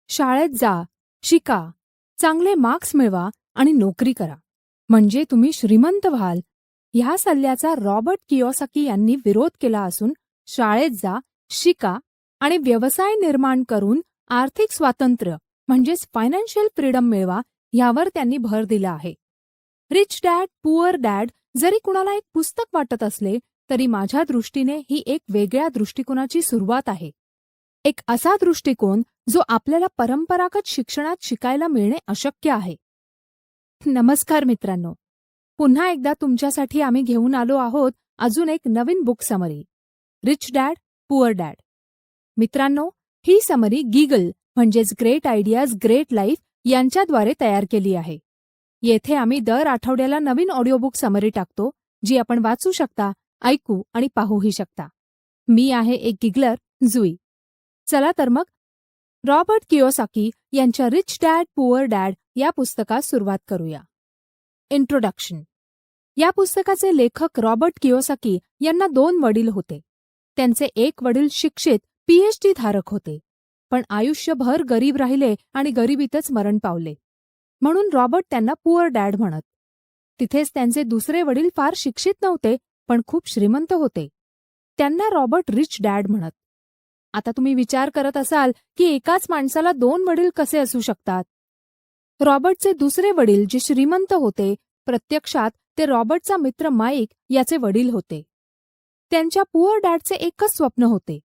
शाळेत जा, शिका, चांगले मार्क्स मिळवा आणि नोकरी करा, म्हणजे तुम्ही श्रीमंत व्हाल. ह्या सल्ल्याचा रॉबर्ट कियोसाकी यांनी विरोध केला असून शाळेत जा, शिका आणि व्यवसाय निर्माण करून आर्थिक स्वातंत्र्य म्हणजेच फायनान्शियल फ्रीडम मिळवा ह्यावर त्यांनी भर दिला आहे. रिच डॅड पुअर डॅड जरी कुणाला एक पुस्तक वाटत असले तरी माझ्या दृष्टीने ही एक वेगळ्या दृष्टिकोनाची सुरुवात आहे. एक असा दृष्टिकोन जो आपल्याला परंपरागत शिक्षणात शिकायला मिळणे अशक्य आहे. नमस्कार मित्रांनो, पुन्हा एकदा तुमच्यासाठी आम्ही घेऊन आलो आहोत अजून एक नवीन book summary, rich dad poor dad. मित्रांनो, ही समरी गीगल म्हणजेच ग्रेट आयडियाज ग्रेट लाईफ यांच्याद्वारे तयार केली आहे. येथे आम्ही दर आठवड्याला नवीन ऑडिओबुक समरी टाकतो, जी आपण वाचू शकता, ऐकू आणि पाहूही शकता. मी आहे एक गिगलर, जुई. चला तर मग रॉबर्ट कियोसाकी यांच्या रिच डॅड पुअर डॅड या पुस्तकास सुरुवात करूया. इंट्रोडक्शन. या पुस्तकाचे लेखक रॉबर्ट कियोसाकी यांना 2 वडील होते. त्यांचे एक वडील शिक्षित PhD धारक होते, पण आयुष्यभर गरीब राहिले आणि गरिबीतच मरण पावले. म्हणून रॉबर्ट त्यांना पुअर डॅड म्हणत. तिथेच त्यांचे दुसरे वडील फार शिक्षित नव्हते, पण खूप श्रीमंत होते. त्यांना रॉबर्ट रिच डॅड म्हणत. आता तुम्ही विचार करत असाल की एकाच माणसाला 2 वडील कसे असू शकतात. रॉबर्टचे दुसरे वडील जे श्रीमंत होते, प्रत्यक्षात ते रॉबर्टचा मित्र माईक याचे वडील होते. त्यांच्या पुअर डॅडचे एकच स्वप्न होते.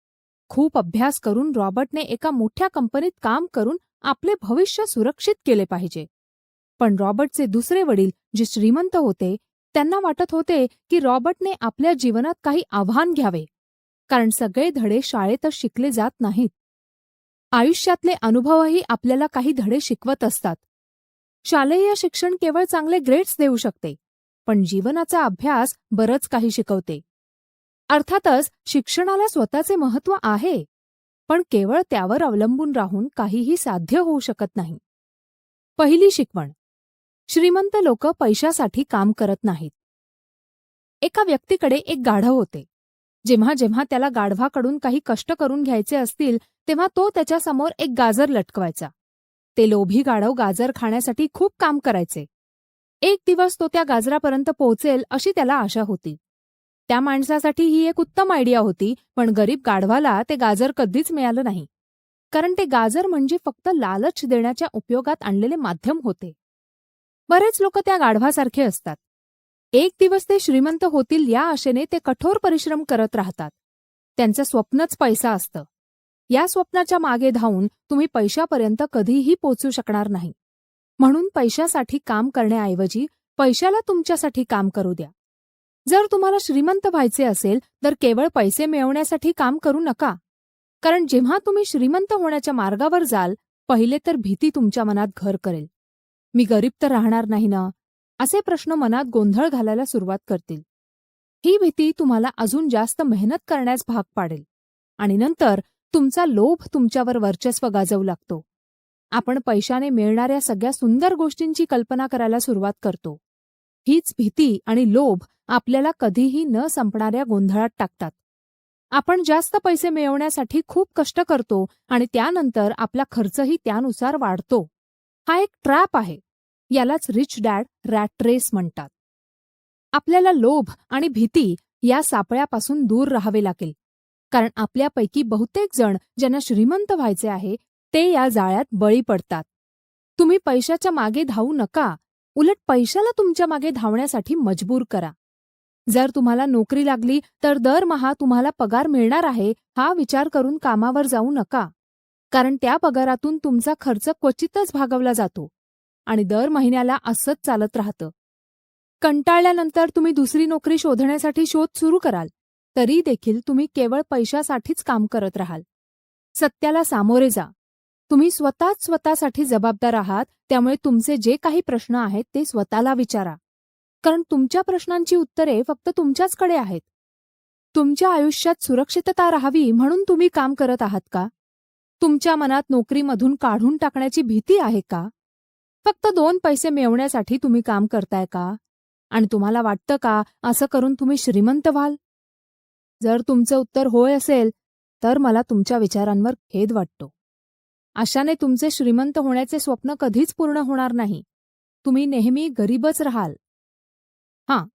खूप अभ्यास करून रॉबर्टने एका मोठ्या कंपनीत काम करून आपले भविष्य सुरक्षित केले पाहिजे. पण रॉबर्टचे दुसरे वडील जे श्रीमंत होते, त्यांना वाटत होते की रॉबर्टने आपल्या जीवनात काही आव्हान घ्यावे, कारण सगळे धडे शाळेतच शिकले जात नाहीत. आयुष्यातले अनुभवही आपल्याला काही धडे शिकवत असतात. शालेय शिक्षण केवळ चांगले ग्रेड्स देऊ शकते, पण जीवनाचा अभ्यास बरंच काही शिकवते. अर्थातच शिक्षणाला स्वतःचे महत्त्व आहे, पण केवळ त्यावर अवलंबून राहून काहीही साध्य होऊ शकत नाही. पहिली शिकवण. श्रीमंत लोक पैशासाठी काम करत नाहीत. एका व्यक्तीकडे एक गाढव होते. जेव्हा जेव्हा त्याला गाढवाकडून काही कष्ट करून घ्यायचे असतील तेव्हा तो त्याच्यासमोर एक गाजर लटकवायचा. ते लोभी गाढव गाजर खाण्यासाठी खूप काम करायचे. एक दिवस तो त्या गाजरापर्यंत पोहोचेल अशी त्याला आशा होती. त्या माणसासाठी ही एक उत्तम आयडिया होती, पण गरीब गाढवाला ते गाजर कधीच मिळालं नाही, कारण ते गाजर म्हणजे फक्त लालच देण्याच्या उपयोगात आणलेले माध्यम होते. बरेच लोक त्या गाढवासारखे असतात. एक दिवस ते श्रीमंत होतील या आशेने ते कठोर परिश्रम करत राहतात. त्यांचं स्वप्नच पैसा असतं. या स्वप्नाच्या मागे धावून तुम्ही पैशापर्यंत कधीही पोचू शकणार नाही. म्हणून पैशासाठी काम करण्याऐवजी पैशाला तुमच्यासाठी काम करू द्या. जर तुम्हाला श्रीमंत व्हायचे असेल तर केवळ पैसे मिळवण्यासाठी काम करू नका, कारण जेव्हा तुम्ही श्रीमंत होण्याच्या मार्गावर जाल, पहिले तर भीती तुमच्या मनात घर करेल. मी गरीब तर राहणार नाही ना, असे प्रश्न मनात गोंधळ घालायला सुरुवात करतील. ही भीती तुम्हाला अजून जास्त मेहनत करण्यास भाग पाडेल आणि नंतर तुमचा लोभ तुमच्यावर वर्चस्व गाजवू लागतो. आपण पैशाने मिळणाऱ्या सगळ्या सुंदर गोष्टींची कल्पना करायला सुरुवात करतो. हीच भीती आणि लोभ आपल्याला कधीही न संपणाऱ्या गोंधळात टाकतात. आपण जास्त पैसे मिळवण्यासाठी खूप कष्ट करतो आणि त्यानंतर आपला खर्चही त्यानुसार वाढतो. हा एक ट्रॅप आहे. यालाच रिच डॅड रॅट रेस म्हणतात. आपल्याला लोभ आणि भीती या सापळ्यापासून दूर राहावे लागेल, कारण आपल्यापैकी बहुतेक जण ज्यांना श्रीमंत व्हायचे आहे ते या जाळ्यात बळी पडतात. तुम्ही पैशाच्या मागे धावू नका, उलट पैशाला तुमच्या मागे धावण्यासाठी मजबूर करा. जर तुम्हाला नोकरी लागली तर दरमहा तुम्हाला पगार मिळणार आहे हा विचार करून कामावर जाऊ नका, कारण त्या पगारातून तुमचा खर्च क्वचितच भागवला जातो आणि दर महिन्याला असंच चालत राहतं. कंटाळल्यानंतर तुम्ही दुसरी नोकरी शोधण्यासाठी शोध सुरू कराल, तरी देखील तुम्ही केवळ पैशासाठीच काम करत राहाल. सत्याला सामोरे जा. तुम्ही स्वतःसाठी जबाबदार आहात, त्यामुळे तुमचे जे काही प्रश्न आहेत ते स्वतःला विचारा, कारण तुमच्या प्रश्नांची उत्तरे फक्त तुमच्याचकडे आहेत. तुमच्या आयुष्यात सुरक्षितता राहावी म्हणून तुम्ही काम करत आहात का? तुमच्या मनात नोकरीमधून काढून टाकण्याची भीती आहे का? फक्त 2 पैसे मिळवण्यासाठी तुम्ही काम करताय का? आणि तुम्हाला वाटतं का असं करून तुम्ही श्रीमंत व्हाल? जर तुमचं उत्तर होय असेल तर मला तुमच्या विचारांवर खेद वाटतो. अशाने तुमचे श्रीमंत होण्याचे स्वप्न कधीच पूर्ण होणार नाही. तुम्ही नेहमी गरीबच राहाल. हां,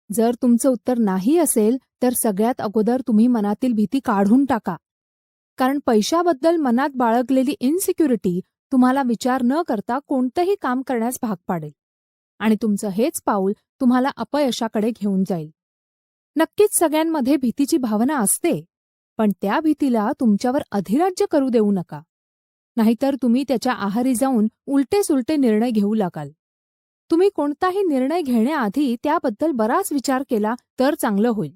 जर तुमचं उत्तर नाही असेल तर सगळ्यात अगोदर तुम्ही मनातील भीती काढून टाका. कारण पैशाबद्दल मनात बाळगलेली इन्सिक्युरिटी तुम्हाला विचार न करता कोणतंही काम करण्यास भाग पाडेल आणि तुमचं हेच पाऊल तुम्हाला अपयशाकडे घेऊन जाईल. नक्कीच सगळ्यांमध्ये भीतीची भावना असते, पण त्या भीतीला तुमच्यावर अधिराज्य करू देऊ नका. नाहीतर तुम्ही त्याच्या आहारी जाऊन उलटे-सुलटे निर्णय घेऊ लागाल. तुम्ही कोणताही निर्णय घेण्याआधी त्याबद्दल बराच विचार केला तर चांगलं होईल.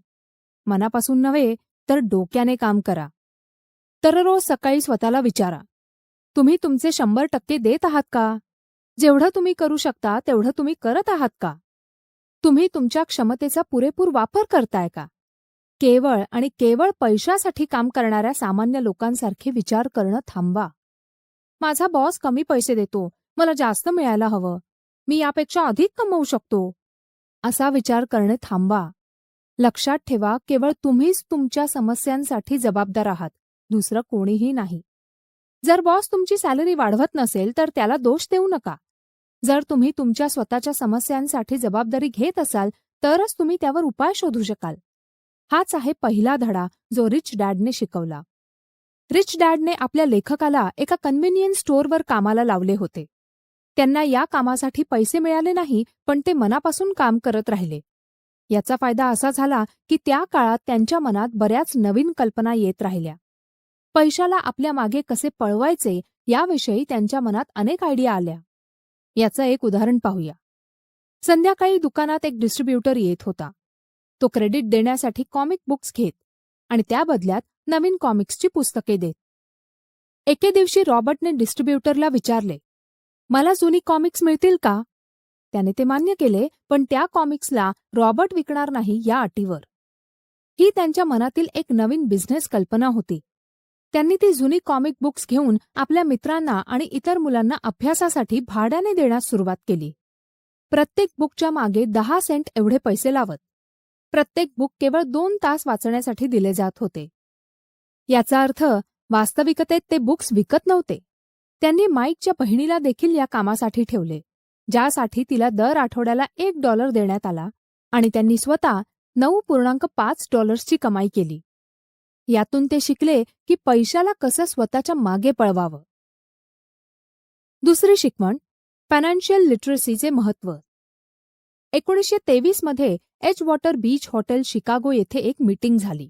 मनापासून नव्हे तर डोक्याने काम करा. दररोज सकाळी स्वतःला विचारा, तुम्ही तुमचे 100% देत आहात का? जेवढं तुम्ही करू शकता तेवढं तुम्ही करत आहात का? तुम्ही तुमच्या क्षमतेचा पुरेपूर वापर करताय का? केवळ आणि केवळ पैशासाठी काम करणाऱ्या सामान्य लोकांसारखे विचार करणं थांबवा. माझा बॉस कमी पैसे देतो, मला जास्त मिळायला हवं, मी यापेक्षा अधिक कमवू शकतो, असा विचार करणे थांबवा. लक्षात ठेवा, केवळ तुम्हीच तुमच्या समस्यांसाठी जबाबदार आहात, दुसरं कोणीही नाही. जर बॉस तुमची सॅलरी वाढवत नसेल तर त्याला दोष देऊ नका. जर तुम्ही तुमच्या स्वतःच्या समस्यांसाठी जबाबदारी घेत असाल तरच तुम्ही त्यावर उपाय शोधू शकाल. हाच आहे पहिला धडा जो रिच डॅडने शिकवला. रिच डॅडने आपल्या लेखकाला एका कन्व्हिनियन्स स्टोअरवर कामाला लावले होते. त्यांना या कामासाठी पैसे मिळाले नाही, पण ते मनापासून काम करत राहिले. याचा फायदा असा झाला की त्या काळात त्यांच्या मनात बऱ्याच नवीन कल्पना येत राहिल्या. पैशाला आपल्या मागे कसे पळवायचे याविषयी त्यांच्या मनात अनेक आयडिया आल्या. याचं एक उदाहरण पाहूया. संध्याकाळी दुकानात एक डिस्ट्रीब्युटर येत होता. तो क्रेडिट देण्यासाठी कॉमिक बुक्स घेत आणि त्या बदल्यात नवीन कॉमिक्सची पुस्तके देत. एके दिवशी रॉबर्टने डिस्ट्रीब्युटरला विचारले, मला जुनी कॉमिक्स मिळतील का? त्याने ते मान्य केले, पण त्या कॉमिक्सला रॉबर्ट विकणार नाही या अटीवर. ही त्यांच्या मनातील एक नवीन बिझनेस कल्पना होती. त्यांनी ती जुनी कॉमिक बुक्स घेऊन आपल्या मित्रांना आणि इतर मुलांना अभ्यासासाठी भाड्याने देण्यास सुरुवात केली. प्रत्येक बुकच्या मागे 10 सेंट एवढे पैसे लावत. प्रत्येक बुक केवळ 2 तास वाचण्यासाठी दिले जात होते. याचा अर्थ वास्तविकतेत ते बुक्स विकत नव्हते. त्यांनी माईकच्या बहिणीला देखील या कामासाठी ठेवले, ज्यासाठी तिला दर आठवड्याला $1 देण्यात आला आणि त्यांनी स्वतः $9.5 कमाई केली. यातून ते शिकले की पैशाला कसं स्वतःच्या मागे पळवावं. दुसरी शिकवण, फायनान्शियल लिटरसीचे महत्त्व. 1923 मध्ये एजवॉटर बीच हॉटेल शिकागो येथे एक मीटिंग झाली.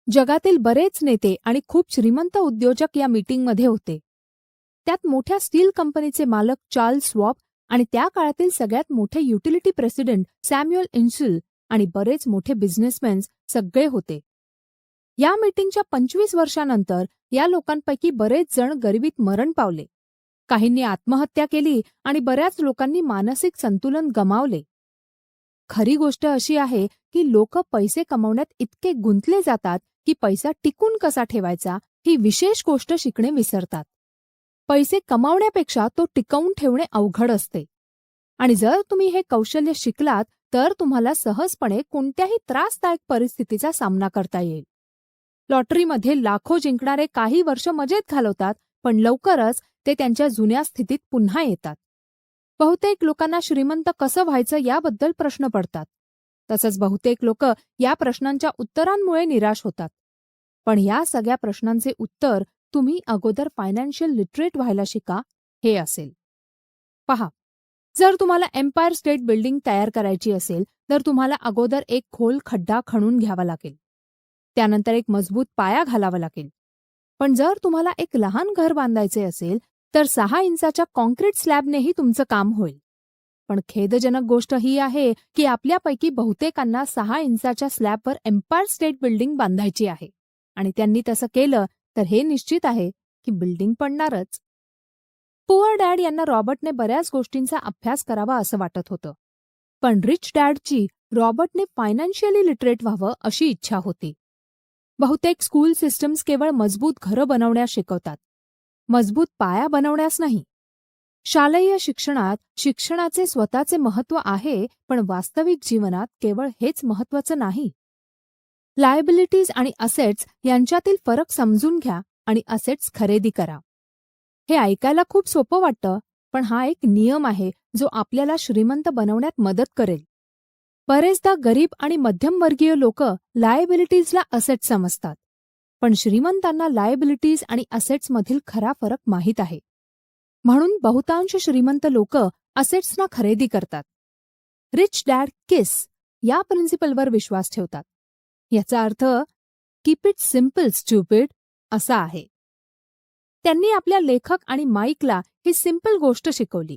जगातील बरेच नेते आणि खूप श्रीमंत उद्योजक या मीटिंगमध्ये होते. त्यात मोठ्या स्टील कंपनीचे मालक चार्ल्स स्वॉब आणि त्या काळातील सगळ्यात मोठे युटिलिटी प्रेसिडेंट सॅम्युअल इन्सुल आणि बरेच मोठे बिझनेसमॅन सगळे होते. या मीटिंगच्या 25 वर्षांनंतर या लोकांपैकी बरेच जण गरिबीत मरण पावले. काहींनी आत्महत्या केली आणि बऱ्याच लोकांनी मानसिक संतुलन गमावले. खरी गोष्ट अशी आहे की लोक पैसे कमवण्यात इतके गुंतले जातात की पैसा टिकून कसा ठेवायचा ही विशेष गोष्ट शिकणे विसरतात. पैसे कमावण्यापेक्षा तो टिकवून ठेवणे अवघड असते. आणि जर तुम्ही हे कौशल्य शिकलात तर तुम्हाला सहजपणे कोणत्याही त्रासदायक परिस्थितीचा सामना करता येईल. लॉटरीमध्ये लाखो जिंकणारे काही वर्ष मजेत घालवतात, पण लवकरच ते त्यांच्या जुन्या स्थितीत पुन्हा येतात. बहुतेक लोकांना श्रीमंत कसं व्हायचं याबद्दल प्रश्न पडतात. तसंच बहुतेक लोक या प्रश्नांच्या उत्तरांमुळे निराश होतात. पण या सगळ्या प्रश्नांचे उत्तर तुम्ही अगोदर फायनान्शियल लिटरेट व्हायला शिका हे असेल. पहा, जर तुम्हाला एम्पायर स्टेट बिल्डिंग तयार करायची असेल तर तुम्हाला अगोदर एक खोल खड्डा खणून घ्यावा लागेल. त्यानंतर एक मजबूत पाया घालावा लागेल. पण जर तुम्हाला एक लहान घर बांधायचे असेल तर 6 इंचाच्या कॉन्क्रीट स्लॅबनेही तुमचं काम होईल. पण खेदजनक गोष्ट ही आहे की आपल्यापैकी बहुतेकांना 6 इंचाच्या स्लॅबवर एम्पायर स्टेट बिल्डिंग बांधायची आहे आणि त्यांनी तसं केलं तर हे निश्चित आहे की बिल्डिंग पडणारच. पुअर डॅड यांना रॉबर्टने बऱ्याच गोष्टींचा अभ्यास करावा असं वाटत होतं. पण रिच डॅडची रॉबर्टने फायनान्शियली लिटरेट व्हावं अशी इच्छा होती. बहुतेक स्कूल सिस्टम्स केवळ मजबूत घरं बनवण्यास शिकवतात, मजबूत पाया बनवण्यास नाही. शालेय शिक्षणात शिक्षणाचे स्वतःचे महत्त्व आहे, पण वास्तविक जीवनात केवळ हेच महत्त्वाचं नाही. लायबिलिटीज आणि असेट्स यांच्यातील फरक समजून घ्या आणि असेट्स खरेदी करा. हे ऐकायला खूप सोपं वाटतं, पण हा एक नियम आहे जो आपल्याला श्रीमंत बनवण्यात मदत करेल. बरेचदा गरीब आणि मध्यमवर्गीय लोक लायबिलिटीजला असेट्स समजतात, पण श्रीमंतांना लायबिलिटीज आणि असेट्समधील खरा फरक माहीत आहे. म्हणून बहुतांश श्रीमंत लोक असेट्सना खरेदी करतात. रिच डॅड किस या प्रिन्सिपलवर विश्वास ठेवतात. याचा अर्थ कीप इट सिम्पल स्टुपिड असा आहे. त्यांनी आपल्या लेखक आणि माईकला ही सिंपल गोष्ट शिकवली,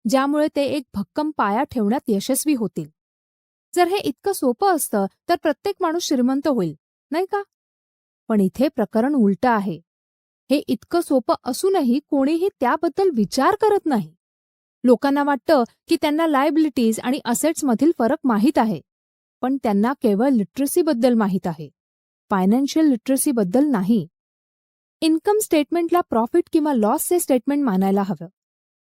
ज्यामुळे ते एक भक्कम पाया ठेवण्यात यशस्वी होतील. जर हे इतकं सोपं असतं तर प्रत्येक माणूस श्रीमंत होईल, नाही का? पण इथे प्रकरण उलटं आहे. हे इतकं सोपं असूनही कोणीही त्याबद्दल विचार करत नाही. लोकांना वाटतं की त्यांना लायबिलिटीज आणि असेट्समधील फरक माहीत आहे, पण त्यांना केवळ लिटरसीबद्दल माहीत आहे, फायनान्शियल लिटरसीबद्दल नाही. इन्कम स्टेटमेंटला प्रॉफिट किंवा लॉसचे स्टेटमेंट मानायला हवं.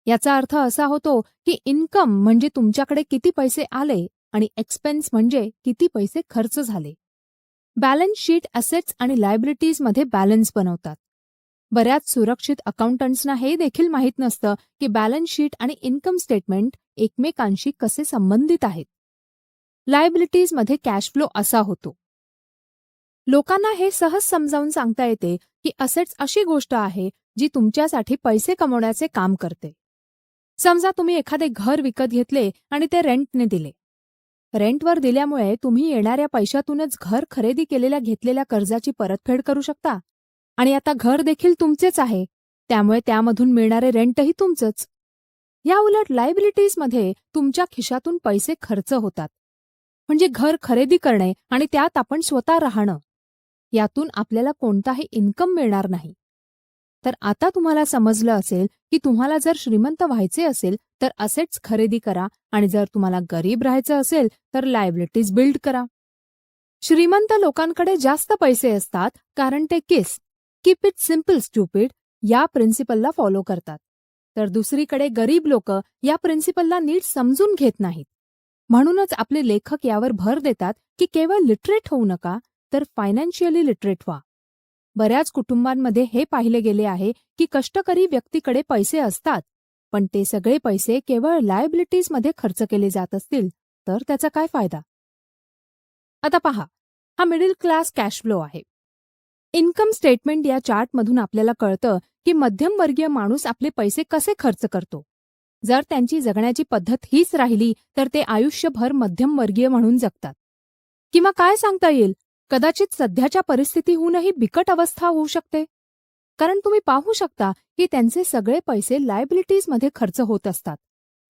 याचा अर्थ असा होतो की इन्कम म्हणजे तुमच्याकडे किती पैसे आले आणि एक्सपेन्स म्हणजे किती पैसे खर्च झाले. बॅलन्स शीट असेट्स आणि लायबिलिटीजमध्ये बॅलन्स बनवतात. बऱ्याच सुरक्षित अकाउंटंट्सना हे देखील माहीत नसतं की बॅलन्स शीट आणि इन्कम स्टेटमेंट एकमेकांशी कसे संबंधित आहेत. लायबिलिटीजमध्ये कॅश फ्लो असा होतो. लोकांना हे सहज समजावून सांगता येते की असेट्स अशी गोष्ट आहे जी तुमच्यासाठी पैसे कमवण्याचे काम करते. समजा तुम्ही एखादे घर विकत घेतले आणि ते रेंटने दिले. रेंटवर दिल्यामुळे तुम्ही येणाऱ्या पैशातूनच घर खरेदी केलेल्या घेतलेल्या कर्जाची परतफेड करू शकता आणि आता घर देखील तुमचेच आहे, त्यामुळे त्यामधून मिळणारे रेंटही तुमचंच. या उलट लायबिलिटीजमध्ये तुमच्या खिशातून पैसे खर्च होतात, म्हणजे घर खरेदी करणे आणि त्यात आपण स्वतः राहणं. यातून आपल्याला कोणताही इन्कम मिळणार नाही. तर आता तुम्हाला समजलं असेल की तुम्हाला जर श्रीमंत व्हायचे असेल तर असेट्स खरेदी करा आणि जर तुम्हाला गरीब राहायचं असेल तर लायबिलिटीज बिल्ड करा. श्रीमंत लोकांकडे जास्त पैसे असतात कारण ते कीप इट सिम्पल स्टुपिड या प्रिन्सिपलला फॉलो करतात. तर दुसरीकडे गरीब लोक या प्रिन्सिपलला नीट समजून घेत नाहीत. म्हणूनच आपले लेखक यावर भर देतात की केवळ लिटरेट होऊ नका, तर फायनान्शियली लिटरेट व्हा. बऱ्याच कुटुंबांमध्ये हे पाहिले गेले आहे की कष्टकरी व्यक्तीकडे पैसे असतात, पण ते सगळे पैसे केवळ लायबिलिटीजमध्ये खर्च केले जात असतील तर त्याचा काय फायदा? आता पहा, हा मिडल क्लास कॅश फ्लो आहे. इन्कम स्टेटमेंट या चार्टमधून आपल्याला कळतं की मध्यमवर्गीय माणूस आपले पैसे कसे खर्च करतो. जर त्यांची जगण्याची पद्धत हीच राहिली तर ते आयुष्यभर मध्यमवर्गीय म्हणून जगतात. किंवा काय सांगता येईल, कदाचित सध्याच्या परिस्थितीहूनही बिकट अवस्था होऊ शकते. कारण तुम्ही पाहू शकता की त्यांचे सगळे पैसे लायबिलिटीजमध्ये खर्च होत असतात.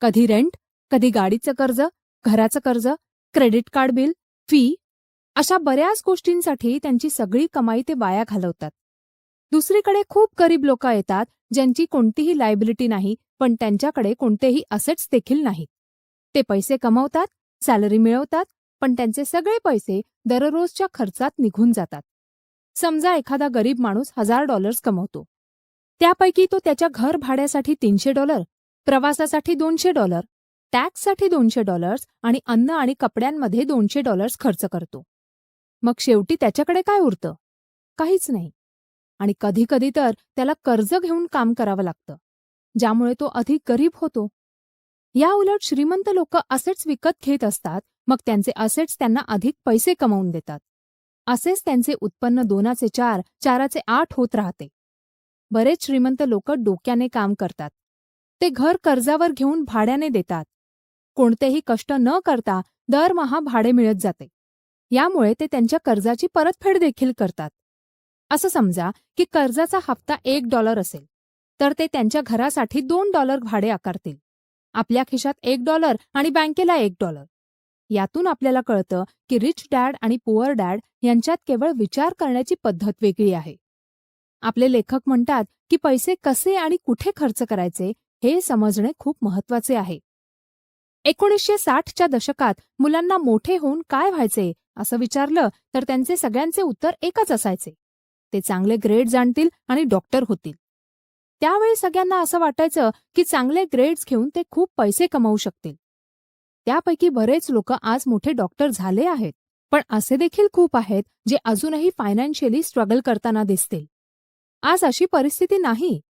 कधी रेंट, कधी गाडीचं कर्ज, घराचं कर्ज, क्रेडिट कार्ड बिल, फी, अशा बऱ्याच गोष्टींसाठी त्यांची सगळी कमाई ते वाया घालवतात. दुसरीकडे खूप गरीब लोक येतात ज्यांची कोणतीही लायबिलिटी नाही, पण त्यांच्याकडे कोणतेही असेट्स देखील नाहीत. ते पैसे कमवतात, सॅलरी मिळवतात, पण त्यांचे सगळे पैसे दररोजच्या खर्चात निघून जातात. समजा एखादा गरीब माणूस $1000 कमवतो. त्यापैकी तो त्याच्या घर भाड्यासाठी $300, प्रवासासाठी $200, टॅक्ससाठी $200 आणि अन्न आणि कपड्यांमध्ये $200 खर्च करतो. मग शेवटी त्याच्याकडे काय उरतं? काहीच नाही. आणि कधीकधी तर त्याला कर्ज घेऊन काम करावं लागतं, ज्यामुळे तो अधिक गरीब होतो. या उलट श्रीमंत लोक असेट्स विकत घेत असतात, मग त्यांचे असेट्स त्यांना अधिक पैसे कमवून देतात. असेच त्यांचे उत्पन्न 2चे 4, 4चे 8 होत राहते. बरेच श्रीमंत लोक डोक्याने काम करतात. ते घर कर्जावर घेऊन भाड्याने देतात. कोणतेही कष्ट न करता दरमहा भाडे मिळत जाते. यामुळे ते त्यांच्या कर्जाची परतफेड देखील करतात. असं समजा की कर्जाचा हप्ता $1 असेल, तर ते त्यांच्या घरासाठी $2 भाडे आकारतील. आपल्या खिशात $1 आणि बँकेला $1. यातून आपल्याला कळतं की रिच डॅड आणि पुअर डॅड यांच्यात केवळ विचार करण्याची पद्धत वेगळी आहे. आपले लेखक म्हणतात की पैसे कसे आणि कुठे खर्च करायचे हे समजणे खूप महत्वाचे आहे. 1960च्या दशकात मुलांना मोठे होऊन काय व्हायचे असं विचारलं तर त्यांचे सगळ्यांचे उत्तर एकच असायचे: ते चांगले ग्रेड्स आणतील आणि डॉक्टर होतील. त्यावेळी सगळ्यांना असं वाटायचं की चांगले ग्रेड्स घेऊन ते खूप पैसे कमवू शकतील. त्यापैकी बरेच लोक आज मोठे डॉक्टर झाले आहेत, पण असे देखील खूप आहेत जे अजूनही फायनान्शियली स्ट्रगल करताना दिसतील. आज अशी परिस्थिती नाही.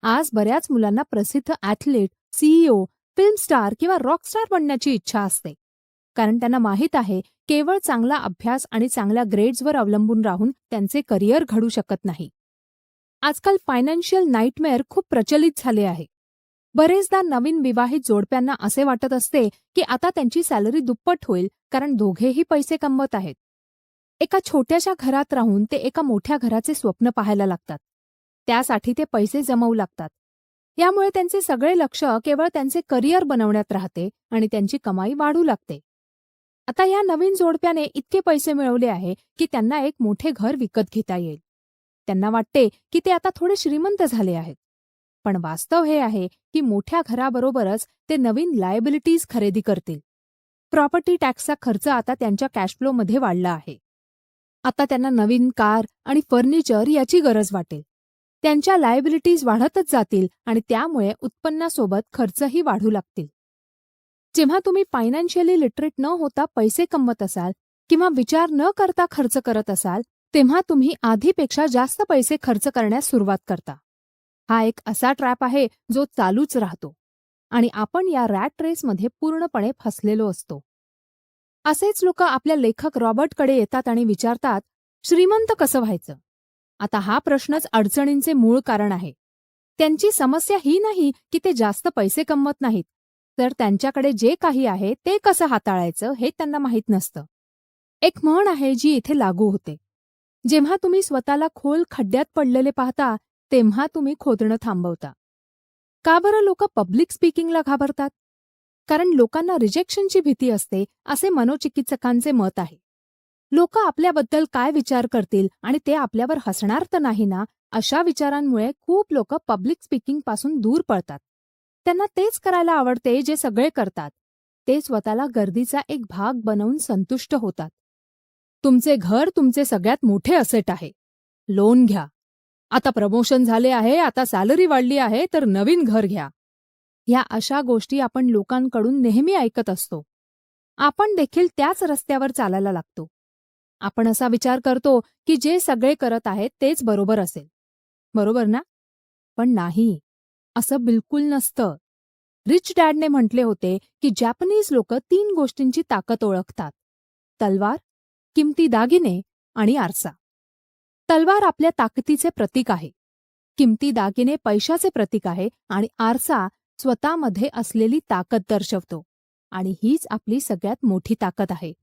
आज बऱ्याच मुलांना प्रसिद्ध ॲथलीट, सीईओ, फिल्म स्टार किंवा रॉक स्टार बनण्याची इच्छा असते. कारण त्यांना माहीत आहे केवळ चांगला अभ्यास आणि चांगल्या ग्रेड्सवर अवलंबून राहून त्यांचे करिअर घडू शकत नाही. आजकाल फायनान्शियल नाईटमेअर खूप प्रचलित झाले आहे. बरेचदा नवीन विवाहित जोडप्यांना असे वाटत असते की आता त्यांची सॅलरी दुप्पट होईल कारण दोघेही पैसे कमवत आहेत. एका छोट्याशा घरात राहून ते एका मोठ्या घराचे स्वप्न पाहायला लागतात. त्यासाठी ते पैसे जमवू लागतात. यामुळे त्यांचे सगळे लक्ष केवळ त्यांचे करिअर बनवण्यात राहते आणि त्यांची कमाई वाढू लागते. आता या नवीन जोडप्याने इतके पैसे मिळवले आहे की त्यांना एक मोठे घर विकत घेता येईल. त्यांना वाटते की ते आता थोडे श्रीमंत झाले आहेत. पण वास्तव हे आहे की मोठ्या घराबरोबरच ते नवीन लायबिलिटीज खरेदी करतील. प्रॉपर्टी टॅक्सचा खर्च आता त्यांच्या कॅशफ्लोमध्ये वाढला आहे. आता त्यांना नवीन कार आणि फर्निचर याची गरज वाटेल. त्यांच्या लायबिलिटीज वाढतच जातील आणि त्यामुळे उत्पन्नासोबत खर्चही वाढू लागतील. जेव्हा तुम्ही फायनान्शियली लिटरेट न होता पैसे कमवत असाल किंवा विचार न करता खर्च करत असाल, तेव्हा तुम्ही आधीपेक्षा जास्त पैसे खर्च करण्यास सुरुवात करता. हा एक असा ट्रॅप आहे जो चालूच राहतो आणि आपण या रॅट रेसमध्ये पूर्णपणे फसलेलो असतो. असेच लोक आपल्या लेखक रॉबर्टकडे येतात आणि विचारतात, श्रीमंत कसं व्हायचं? आता हा प्रश्नच अडचणींचे मूळ कारण आहे. त्यांची समस्या ही नाही की ते जास्त पैसे कमवत नाहीत, तर त्यांच्याकडे जे काही आहे ते कसं हाताळायचं हे त्यांना माहीत नसतं. एक म्हण आहे जी इथे लागू होते. जेव्हा तुम्ही स्वतःला खोल खड्ड्यात पडलेले पाहता तेव्हा तुम्ही खोदणं थांबवता. का बरं लोक पब्लिक स्पीकिंगला घाबरतात? कारण लोकांना रिजेक्शनची भीती असते, असे मनोचिकित्सकांचे मत आहे. लोक आपल्याबद्दल काय विचार करतील आणि ते आपल्यावर हसणार तर नाही ना, अशा विचारांमुळे खूप लोक पब्लिक स्पीकिंगपासून दूर पळतात. त्यांना तेच करायला आवडते जे सगळे करतात. ते स्वतःला गर्दीचा एक भाग बनवून संतुष्ट होतात. तुमचे घर तुमचे सगळ्यात मोठे असेट आहे. लोन घ्या. आता प्रमोशन झाले आहे, आता सॅलरी वाढली आहे, तर नवीन घर घ्या. ह्या अशा गोष्टी आपण लोकांकडून नेहमी ऐकत असतो. आपण देखील त्याच रस्त्यावर चालायला लागतो. आपण असा विचार करतो की जे सगळे करत आहेत तेच बरोबर असेल. बरोबर ना? पण नाही, असं बिलकुल नसतं. रिच डॅडने म्हटले होते की जॅपनीज लोक 3 गोष्टींची ताकद ओळखतात: तलवार, किमती दागिने आणि आरसा. तलवार आपल्या ताकदीचे प्रतीक आहे, किमती दागिने पैशाचे प्रतीक आहे आणि आरसा स्वतःमध्ये असलेली ताकद दर्शवतो. आणि हीच आपली सगळ्यात मोठी ताकद आहे.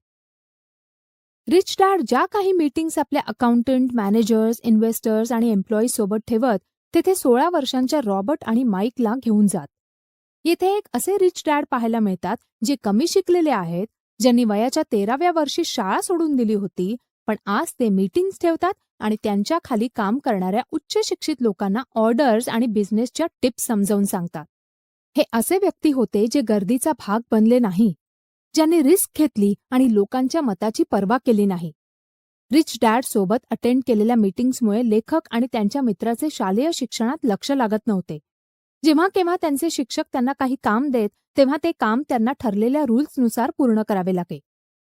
रिच डॅड ज्या काही मीटिंग्स आपल्या अकाउंटंट, मॅनेजर्स, इन्व्हेस्टर्स आणि एम्प्लॉईज सोबत ठेवत, तेथे 16 वर्षांच्या रॉबर्ट आणि माईकला घेऊन जात. येथे एक असे रिच डॅड पाहायला मिळतात जे कमी शिकलेले आहेत, ज्यांनी वयाच्या 13व्या वर्षी शाळा सोडून दिली होती, पण आज ते मीटिंग्स ठेवतात आणि त्यांच्या खाली काम करणाऱ्या उच्च शिक्षित लोकांना ऑर्डर्स आणि बिझनेसच्या टिप्स समजावून सांगतात. हे असे व्यक्ती होते जे गर्दीचा भाग बनले नाही, ज्यांनी रिस्क घेतली आणि लोकांच्या मताची पर्वा केली नाही. रिच डॅड सोबत अटेंड केलेल्या मीटिंग्समुळे लेखक आणि त्यांच्या मित्राचे शालेय शिक्षणात लक्ष लागत नव्हते. जेव्हा केव्हा त्यांचे शिक्षक त्यांना काही काम देत, तेव्हा ते काम त्यांना ठरलेल्या रूल्सनुसार पूर्ण करावे लागे.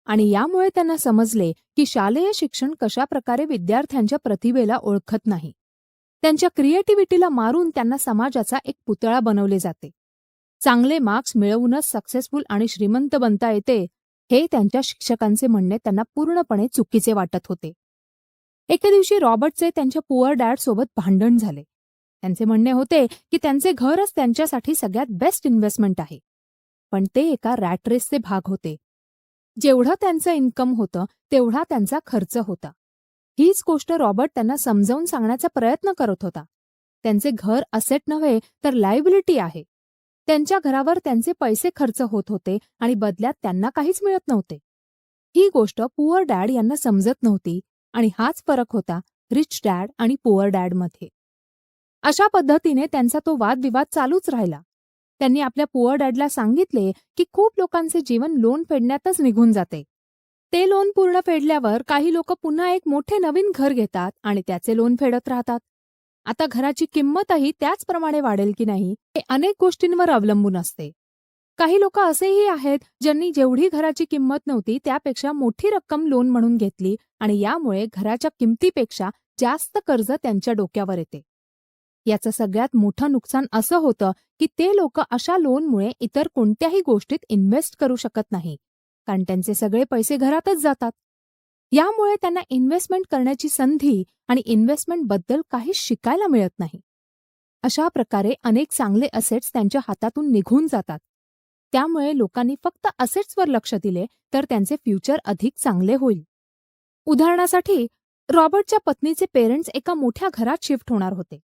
आणि यामुळे त्यांना समजले की शालेय शिक्षण कशा प्रकारे विद्यार्थ्यांच्या प्रतिभेला ओळखत नाही. त्यांच्या क्रिएटिव्हिटीला मारून त्यांना समाजाचा एक पुतळा बनवले जाते. चांगले मार्क्स मिळवूनच सक्सेसफुल आणि श्रीमंत बनता येते, हे त्यांच्या शिक्षकांचे म्हणणे त्यांना पूर्णपणे चुकीचे वाटत होते. एके दिवशी रॉबर्टचे त्यांच्या पुअर डॅडसोबत भांडण झाले. त्यांचे म्हणणे होते की त्यांचे घरच त्यांच्यासाठी सगळ्यात बेस्ट इन्व्हेस्टमेंट आहे. पण ते एका रॅट रेसचे भाग होते. जेवढं त्यांचं इन्कम होतं तेवढा त्यांचा खर्च होता. हीच गोष्ट रॉबर्ट त्यांना समजावून सांगण्याचा प्रयत्न करत होता. त्यांचे घर असेट नव्हे तर लायबिलिटी आहे. त्यांच्या घरावर त्यांचे पैसे खर्च होत होते आणि बदल्यात त्यांना काहीच मिळत नव्हते. ही गोष्ट पुअर डॅड यांना समजत नव्हती आणि हाच फरक होता रिच डॅड आणि पुअर डॅडमध्ये. अशा पद्धतीने त्यांचा तो वादविवाद चालूच राहिला. त्यांनी आपल्या पुअर डॅडला सांगितले की खूप लोकांचे जीवन लोन फेडण्यातच निघून जाते. ते लोन पूर्ण फेडल्यावर काही लोक पुन्हा एक मोठे नवीन घर घेतात आणि त्याचे लोन फेडत राहतात. आता घराची किंमतही त्याचप्रमाणे वाढेल की नाही हे अनेक गोष्टींवर अवलंबून असते. काही लोक असेही आहेत ज्यांनी जेवढी घराची किंमत नव्हती त्यापेक्षा मोठी रक्कम लोन म्हणून घेतली आणि यामुळे घराच्या किमतीपेक्षा जास्त कर्ज त्यांच्या डोक्यावर येते. याचं सगळ्यात मोठं नुकसान असं होतं की ते लोक अशा लोनमुळे इतर कोणत्याही गोष्टीत इन्व्हेस्ट करू शकत नाही, कारण त्यांचे सगळे पैसे घरातच जातात. यामुळे त्यांना इन्व्हेस्टमेंट करण्याची संधी आणि इन्व्हेस्टमेंटबद्दल काही शिकायला मिळत नाही. अशा प्रकारे अनेक चांगले असेट्स त्यांच्या हातातून निघून जातात. त्यामुळे लोकांनी फक्त असेट्सवर लक्ष दिले तर त्यांचे फ्युचर अधिक चांगले होईल. उदाहरणासाठी, रॉबर्टच्या पत्नीचे पेरेंट्स एका मोठ्या घरात शिफ्ट होणार होते.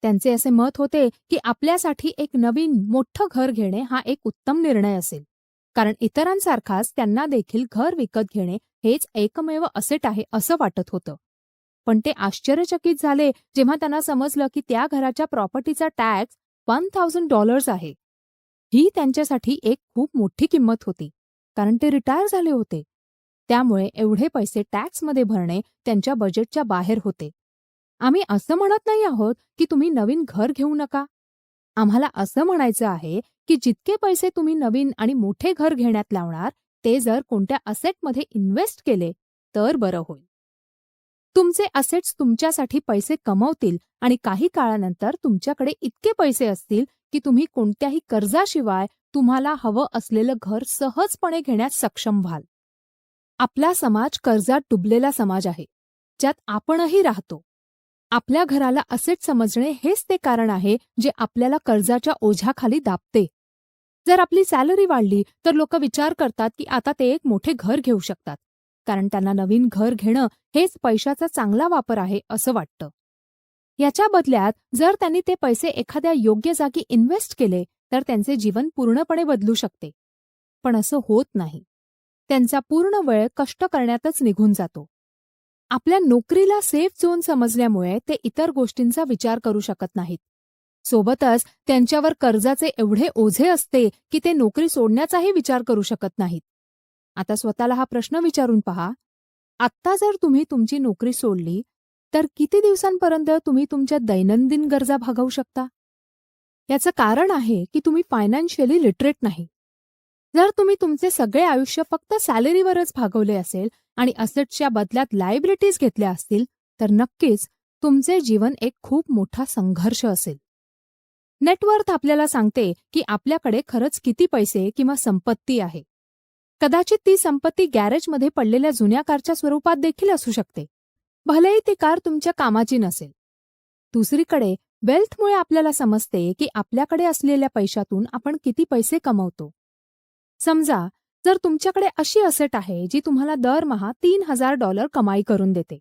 त्यांचे असे मत होते की आपल्यासाठी एक नवीन मोठं घर घेणे हा एक उत्तम निर्णय असेल, कारण इतरांसारखाच त्यांना देखील घर विकत घेणे हेच एकमेव असेट आहे असं वाटत होतं. पण ते आश्चर्यचकित झाले जेव्हा त्यांना समजलं की त्या घराच्या प्रॉपर्टीचा टॅक्स $1,000 आहे. ही त्यांच्यासाठी एक खूप मोठी किंमत होती, कारण ते रिटायर झाले होते. त्यामुळे एवढे पैसे टॅक्समध्ये भरणे त्यांच्या बजेटच्या बाहेर होते. आम्ही असं म्हणत नाही आहोत की तुम्ही नवीन घर घेऊ नका. आम्हाला असं म्हणायचं आहे की जितके पैसे तुम्ही नवीन आणि मोठे घर घेण्यात लावणार ते जर कोणत्या असेटमध्ये इन्व्हेस्ट केले तर बरं होईल. तुमचे असेट्स तुमच्यासाठी पैसे कमवतील आणि काही काळानंतर तुमच्याकडे इतके पैसे असतील की तुम्ही कोणत्याही कर्जाशिवाय तुम्हाला हवं असलेलं घर सहजपणे घेण्यास सक्षम व्हाल. आपला समाज कर्जात डुबलेला समाज आहे, ज्यात आपणही राहतो. आपल्या घराला असेट समजणे हेच ते कारण आहे जे आपल्याला कर्जाच्या ओझ्याखाली दाबते. जर आपली सॅलरी वाढली तर लोक विचार करतात की आता ते एक मोठे घर घेऊ शकतात, कारण त्यांना नवीन घर घेणं हेच पैशाचा चांगला वापर आहे असं वाटतं. याच्या बदल्यात जर त्यांनी ते पैसे एखाद्या योग्य जागी इन्व्हेस्ट केले तर त्यांचे जीवन पूर्णपणे बदलू शकते. पण असं होत नाही. त्यांचा पूर्ण वेळ कष्ट करण्यातच निघून जातो. आपल्या नोकरीला सेफ झोन समजल्यामुळे ते इतर गोष्टींचा विचार करू शकत नाहीत. सोबतच त्यांच्यावर कर्जाचे एवढे ओझे असते की ते नोकरी सोडण्याचाही विचार करू शकत नाहीत. आता स्वतःला हा प्रश्न विचारून पहा, आत्ता जर तुम्ही तुमची नोकरी सोडली तर किती दिवसांपर्यंत तुम्ही तुमच्या दैनंदिन गरजा भागवू शकता? याचं कारण आहे की तुम्ही फायनान्शियली लिटरेट नाही. जर तुम्ही तुमचे सगळे आयुष्य फक्त सॅलरीवरच भागवले असेल आणि असेट्सच्या बदल्यात लायबिलिटीज घेतल्या असतील तर नक्कीच तुमचे जीवन एक खूप मोठा संघर्ष असेल. नेटवर्थ आपल्याला सांगते की आपल्याकडे खरंच किती पैसे किंवा संपत्ती आहे. कदाचित ती संपत्ती गॅरेजमध्ये पडलेल्या जुन्या कारच्या स्वरूपात देखील असू शकते, भलेही ती कार तुमच्या कामाची नसेल. दुसरीकडे वेल्थमुळे आपल्याला समजते की आपल्याकडे असलेल्या पैशातून आपण किती पैसे कमवतो. समजा जर तुमच्याकडे अशी असेट आहे जी तुम्हाला दरमहा $3,000 कमाई करून देते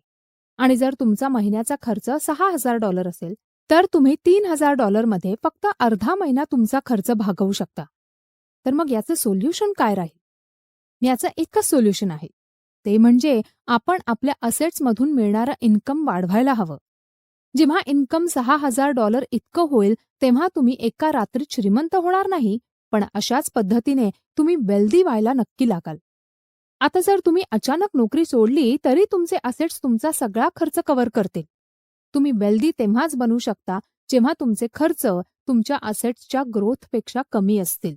आणि जर तुमचा महिन्याचा खर्च $6,000 असेल तर तुम्ही $3,000 मध्ये फक्त अर्धा महिना तुमचा खर्च भागवू शकता. तर मग याचं सोल्युशन काय राहील? याचं एकच सोल्युशन आहे, ते म्हणजे आपण आपल्या असेट्समधून मिळणारं इन्कम वाढवायला हवं. जेव्हा इन्कम $6,000 इतकं होईल तेव्हा तुम्ही एका रात्रीत श्रीमंत होणार नाही, पण अशाच पद्धतीने तुम्ही वेल्दी व्हायला नक्की लागाल. आता जर तुम्ही अचानक नोकरी सोडली तरी तुमचे असेट्स तुमचा सगळा खर्च कव्हर करतील. तुम्ही वेल्दी तेव्हाच बनू शकता जेव्हा तुमचे खर्च तुमच्या असेट्सच्या ग्रोथपेक्षा कमी असतील.